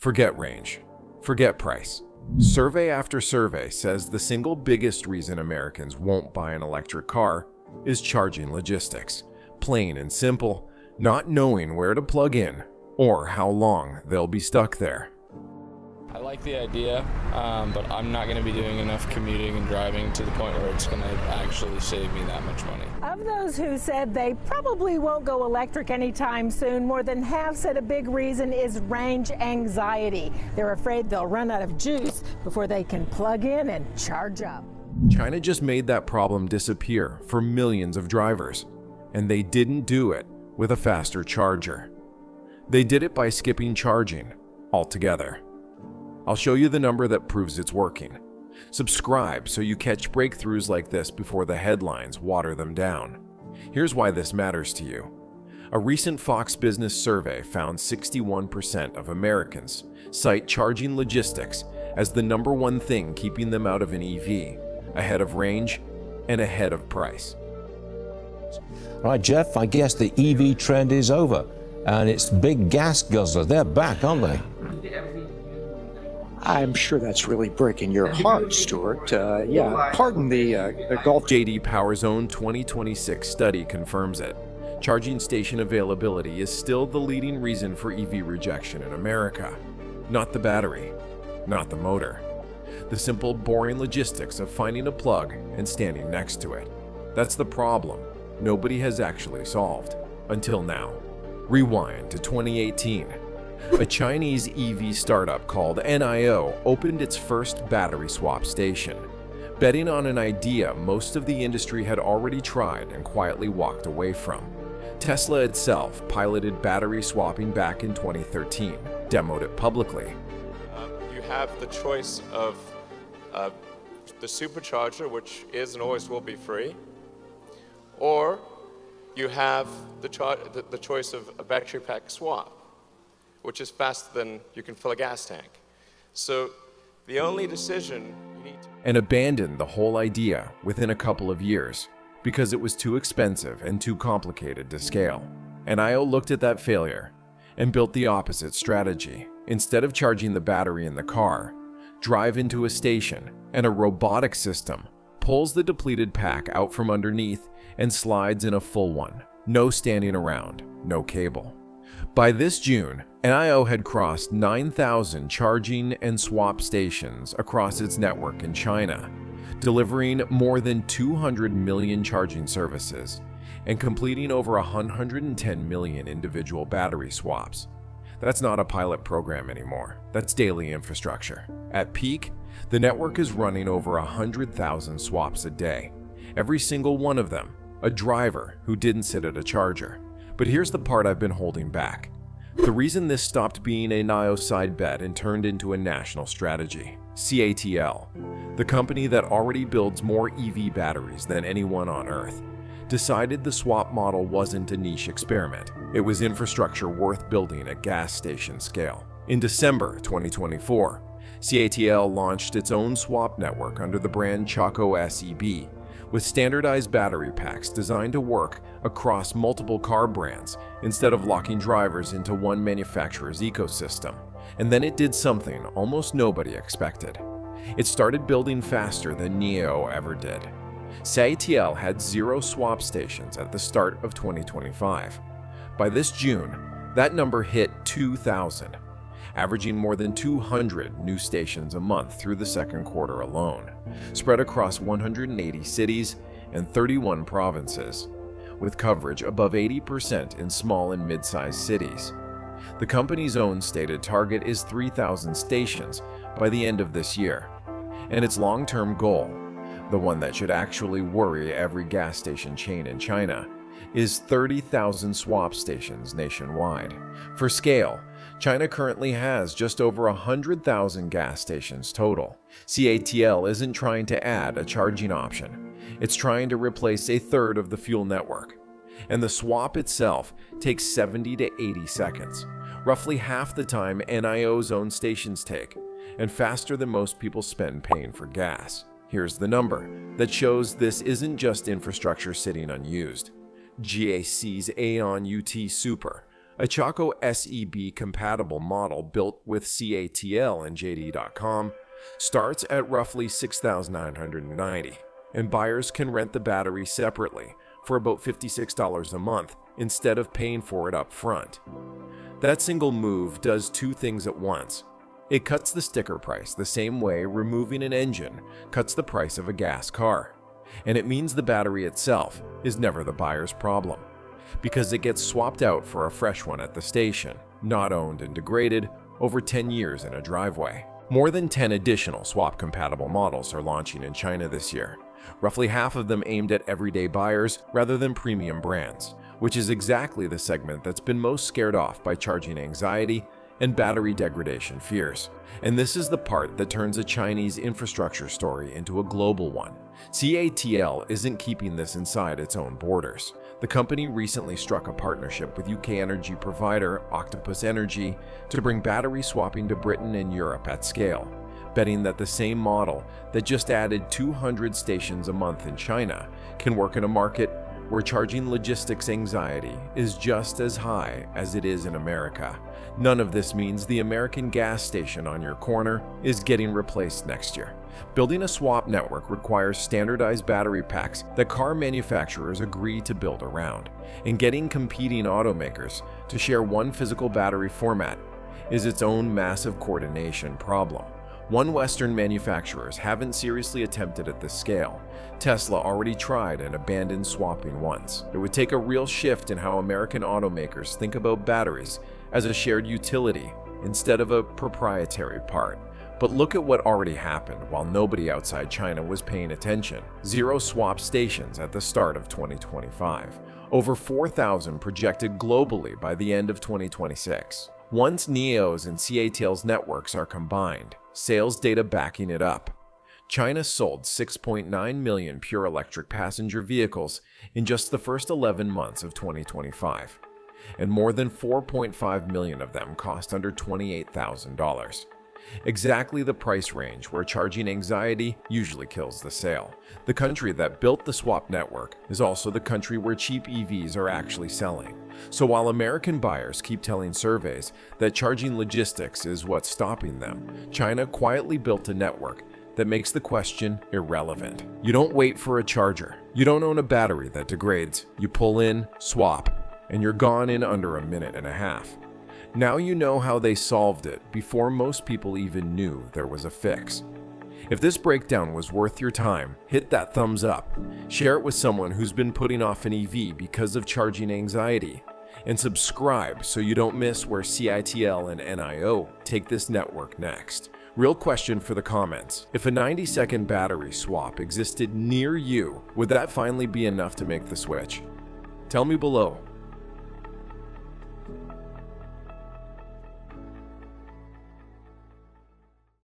Forget range. Forget price. Survey after survey says the single biggest reason Americans won't buy an electric car is charging logistics. Plain and simple, not knowing where to plug in or how long they'll be stuck there. I like the idea, but I'm not going to be doing enough commuting and driving to the point where it's going to actually save me that much money. Of those who said they probably won't go electric anytime soon, more than half said a big reason is range anxiety. They're afraid they'll run out of juice before they can plug in and charge up. China just made that problem disappear for millions of drivers, and they didn't do it with a faster charger. They did it by skipping charging altogether. I'll show you the number that proves it's working. Subscribe so you catch breakthroughs like this before the headlines water them down. Here's why this matters to you. A recent Fox Business survey found 61% of Americans cite charging logistics as the number one thing keeping them out of an EV, ahead of range and ahead of price. Right, Jeff, I guess the EV trend is over, and it's big gas guzzlers. They're back, aren't they? I'm sure that's really breaking your heart, Stuart. Pardon the golf. J.D. Power's own 2026 study confirms it. Charging station availability is still the leading reason for EV rejection in America. Not the battery, not the motor. The simple, boring logistics of finding a plug and standing next to it. That's the problem nobody has actually solved, until now. Rewind to 2018. A Chinese EV startup called NIO opened its first battery swap station, betting on an idea most of the industry had already tried and quietly walked away from. Tesla itself piloted battery swapping back in 2013, demoed it publicly. You have the choice of the supercharger, which is and always will be free, or you have the choice of a battery pack swap, which is faster than you can fill a gas tank. So the only decision you need to... And abandoned the whole idea within a couple of years because it was too expensive and too complicated to scale. NIO looked at that failure and built the opposite strategy. Instead of charging the battery in the car, drive into a station and a robotic system pulls the depleted pack out from underneath and slides in a full one. No standing around, no cable. By this June, NIO had crossed 9,000 charging and swap stations across its network in China, delivering more than 200 million charging services and completing over 110 million individual battery swaps. That's not a pilot program anymore. That's daily infrastructure. At peak, the network is running over 100,000 swaps a day. Every single one of them, a driver who didn't sit at a charger. But here's the part I've been holding back. The reason this stopped being a NIO side bet and turned into a national strategy. CATL, the company that already builds more EV batteries than anyone on Earth, decided the swap model wasn't a niche experiment. It was infrastructure worth building at gas station scale. In December 2024, CATL launched its own swap network under the brand Choco SEB, with standardized battery packs designed to work across multiple car brands instead of locking drivers into one manufacturer's ecosystem. And then it did something almost nobody expected. It started building faster than NIO ever did. CATL had 0 swap stations at the start of 2025. By this June, that number hit 2,000, averaging more than 200 new stations a month through the second quarter alone, spread across 180 cities and 31 provinces, with coverage above 80% in small and mid-sized cities. The company's own stated target is 3,000 stations by the end of this year, and its long-term goal, the one that should actually worry every gas station chain in China, is 30,000 swap stations nationwide. For scale, China currently has just over 100,000 gas stations total. CATL isn't trying to add a charging option. It's trying to replace a third of the fuel network. And the swap itself takes 70 to 80 seconds, roughly half the time NIO's own stations take, and faster than most people spend paying for gas. Here's the number that shows this isn't just infrastructure sitting unused. GAC's Aeon UT Super, A Chaco SEB compatible model built with CATL and JD.com starts at roughly $6,990, and buyers can rent the battery separately for about $56 a month instead of paying for it up front. That single move does two things at once. It cuts the sticker price the same way removing an engine cuts the price of a gas car. And it means the battery itself is never the buyer's problem, because it gets swapped out for a fresh one at the station, not owned and degraded over 10 years in a driveway. More than 10 additional swap-compatible models are launching in China this year, roughly half of them aimed at everyday buyers rather than premium brands, which is exactly the segment that's been most scared off by charging anxiety and battery degradation fears. And this is the part that turns a Chinese infrastructure story into a global one. CATL isn't keeping this inside its own borders. The company recently struck a partnership with UK energy provider Octopus Energy to bring battery swapping to Britain and Europe at scale, betting that the same model that just added 200 stations a month in China can work in a market where charging logistics anxiety is just as high as it is in America. None of this means the American gas station on your corner is getting replaced next year. Building a swap network requires standardized battery packs that car manufacturers agree to build around, and getting competing automakers to share one physical battery format is its own massive coordination problem. One Western manufacturers haven't seriously attempted at this scale. Tesla already tried and abandoned swapping once. It would take a real shift in how American automakers think about batteries as a shared utility instead of a proprietary part. But look at what already happened while nobody outside China was paying attention. 0 swap stations at the start of 2025. Over 4,000 projected globally by the end of 2026. Once NIO's and CATL's networks are combined, sales data backing it up, China sold 6.9 million pure electric passenger vehicles in just the first 11 months of 2025, and more than 4.5 million of them cost under $28,000. Exactly the price range where charging anxiety usually kills the sale. The country that built the swap network is also the country where cheap EVs are actually selling. So while American buyers keep telling surveys that charging logistics is what's stopping them, China quietly built a network that makes the question irrelevant. You don't wait for a charger. You don't own a battery that degrades. You pull in, swap, and you're gone in under a minute and a half. Now you know how they solved it before most people even knew there was a fix. If this breakdown was worth your time, hit that thumbs up, share it with someone who's been putting off an EV because of charging anxiety, and subscribe so you don't miss where CATL and NIO take this network next. Real question for the comments. If a 90-second battery swap existed near you, would that finally be enough to make the switch? Tell me below.